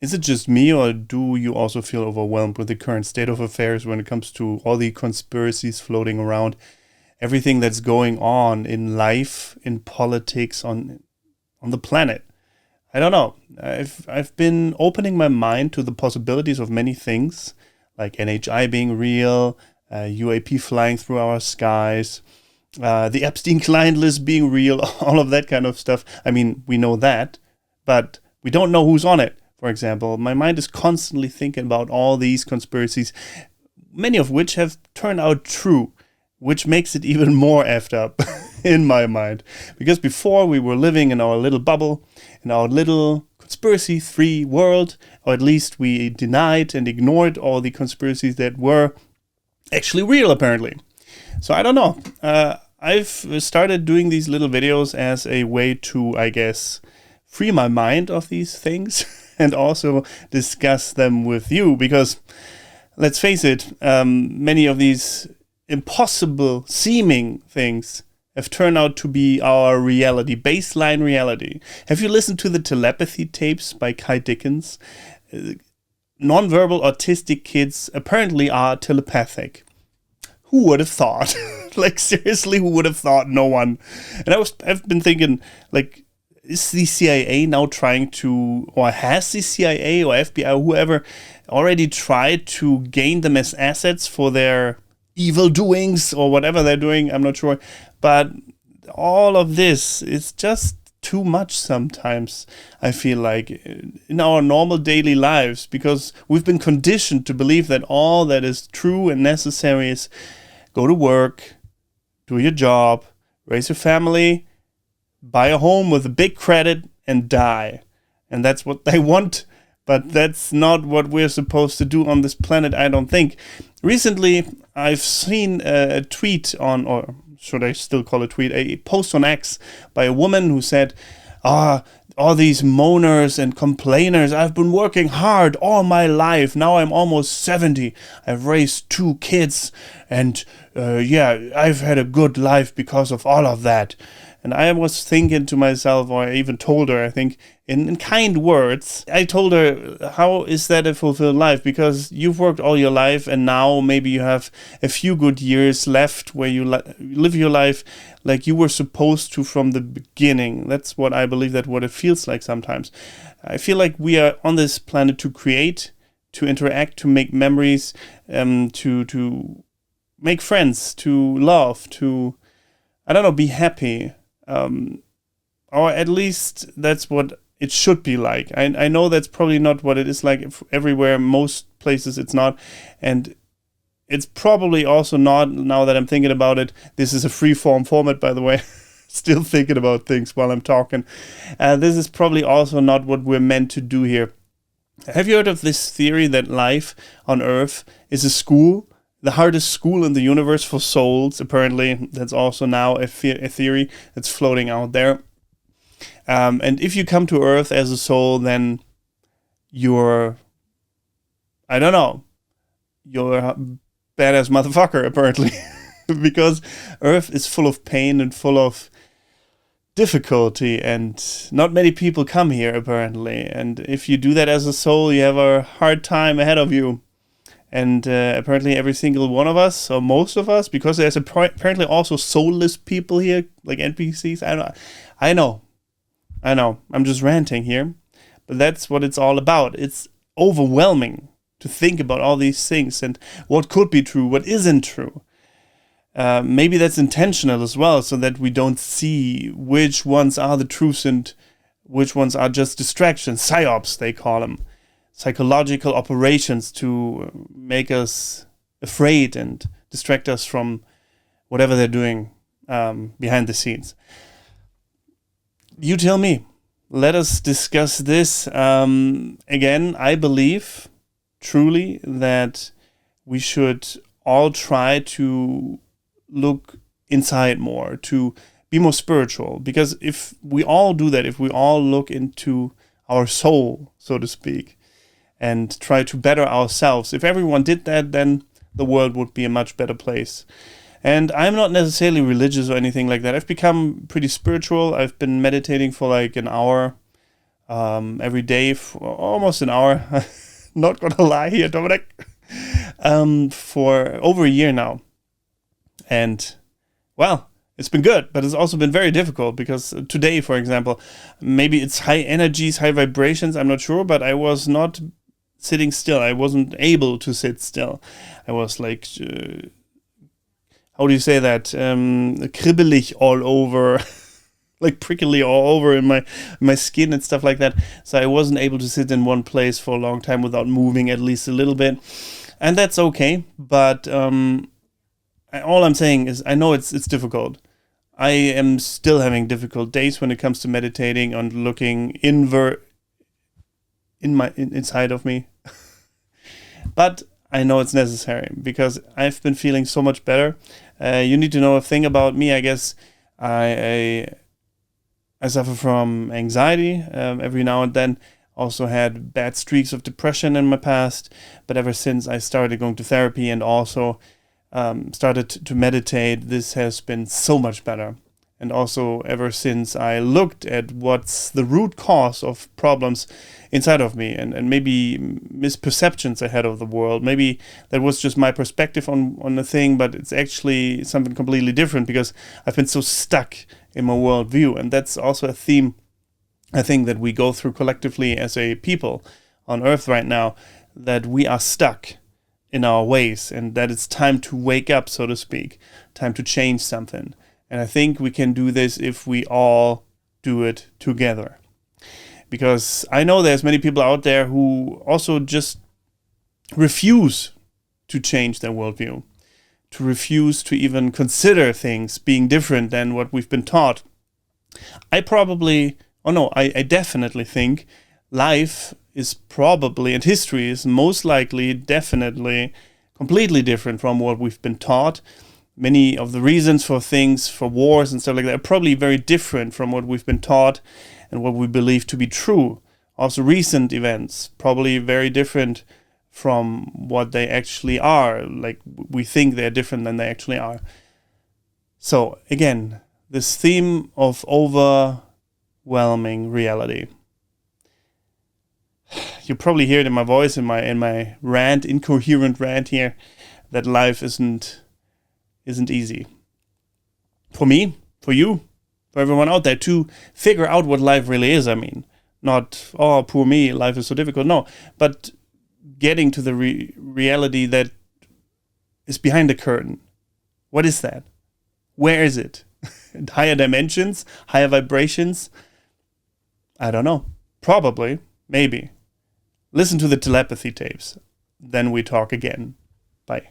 Is it just me, or do you also feel overwhelmed with the current state of affairs when it comes to all the conspiracies floating around, everything that's going on in life, in politics, on the planet? I don't know. I've been opening my mind to the possibilities of many things, like NHI being real, UAP flying through our skies, the Epstein client list being real, all of that kind of stuff. I mean, we know that, but we don't know who's on it. For example, my mind is constantly thinking about all these conspiracies, many of which have turned out true, which makes it even more effed up in my mind. Because before we were living in our little bubble, in our little conspiracy-free world, or at least we denied and ignored all the conspiracies that were actually real, apparently. So I don't know. I've started doing these little videos as a way to, I guess, free my mind of these things and also discuss them with you, because let's face it, many of these impossible seeming things have turned out to be our reality, baseline reality. Have you listened to the telepathy tapes by Kai Dickens? Nonverbal autistic kids apparently are telepathic. Who would have thought? Like, seriously, who would have thought? No one. And I've been thinking, like, is the CIA now trying to, or has the CIA or FBI or whoever already tried to gain them as assets for their evil doings or whatever they're doing? I'm not sure. But all of this is just too much sometimes, I feel like, in our normal daily lives, because we've been conditioned to believe that all that is true and necessary is go to work, do your job, raise your family, buy a home with a big credit, and die. And that's what they want, but that's not what we're supposed to do on this planet, I don't think. Recently, I've seen a tweet on, or should I still call it tweet, a post on X by a woman who said, all these moaners and complainers, I've been working hard all my life. Now I'm almost 70. I've raised 2 kids, and I've had a good life because of all of that. And I was thinking to myself, or I even told her, I think, in kind words, I told her, how is that a fulfilled life? Because you've worked all your life, and now maybe you have a few good years left where you live your life like you were supposed to from the beginning. That's what I believe, that what it feels like sometimes. I feel like we are on this planet to create, to interact, to make memories, to make friends, to love, to, I don't know, be happy. Or at least that's what it should be like. I know that's probably not what it is like everywhere. Most places it's not. And it's probably also not, now that I'm thinking about it, this is a free-form format, by the way. Still thinking about things while I'm talking. This is probably also not what we're meant to do here. Have you heard of this theory that life on Earth is a school? The hardest school in the universe for souls, apparently. That's also now a theory that's floating out there. And if you come to Earth as a soul, then you're, I don't know, you're a badass motherfucker, apparently. Because Earth is full of pain and full of difficulty, and not many people come here, apparently. And if you do that as a soul, you have a hard time ahead of you. And apparently every single one of us, or most of us, because there's apparently also soulless people here, like NPCs. I know. I'm just ranting here. But that's what it's all about. It's overwhelming to think about all these things and what could be true, what isn't true. Maybe that's intentional as well, so that we don't see which ones are the truths and which ones are just distractions. PSYOPs, they call them. Psychological operations to make us afraid and distract us from whatever they're doing behind the scenes. You tell me. Let us discuss this. Again, I believe truly that we should all try to look inside more, to be more spiritual. Because if we all do that, if we all look into our soul, so to speak, and try to better ourselves. If everyone did that, then the world would be a much better place. And I'm not necessarily religious or anything like that. I've become pretty spiritual. I've been meditating for like an hour every day for almost an hour. Not gonna lie here, Dominic. For over a year now. And, well, it's been good, but it's also been very difficult because today, for example, maybe it's high energies, high vibrations, I'm not sure, but I was not sitting still. I wasn't able to sit still. I was like, how do you say that? Kribbelig all over, like prickly all over in my skin and stuff like that. So I wasn't able to sit in one place for a long time without moving at least a little bit. And that's okay, but all I'm saying is I know it's difficult. I am still having difficult days when it comes to meditating and looking inside of me. But I know it's necessary because I've been feeling so much better. You need to know a thing about me. I guess I suffer from anxiety every now and then. Also had bad streaks of depression in my past, but ever since I started going to therapy and also started to meditate, this has been so much better. And also ever since I looked at what's the root cause of problems inside of me and maybe misperceptions I had of the world. Maybe that was just my perspective on the thing, but it's actually something completely different because I've been so stuck in my worldview. And that's also a theme I think that we go through collectively as a people on Earth right now, that we are stuck in our ways and that it's time to wake up, so to speak, time to change something. And I think we can do this if we all do it together. Because I know there's many people out there who also just refuse to change their worldview, to refuse to even consider things being different than what we've been taught. I definitely think life is probably, and history is most likely, definitely, completely different from what we've been taught. Many of the reasons for things, for wars and stuff like that, are probably very different from what we've been taught and what we believe to be true. Also, recent events, probably very different from what they actually are. Like, we think they're different than they actually are. So, again, this theme of overwhelming reality. You probably hear it in my voice, in my rant, incoherent rant here, that life isn't easy. For me, for you, for everyone out there, to figure out what life really is. I mean, not, oh, poor me, life is so difficult. No, but getting to the reality that is behind the curtain. What is that? Where is it? Higher dimensions? Higher vibrations? I don't know. Probably. Maybe. Listen to the telepathy tapes. Then we talk again. Bye.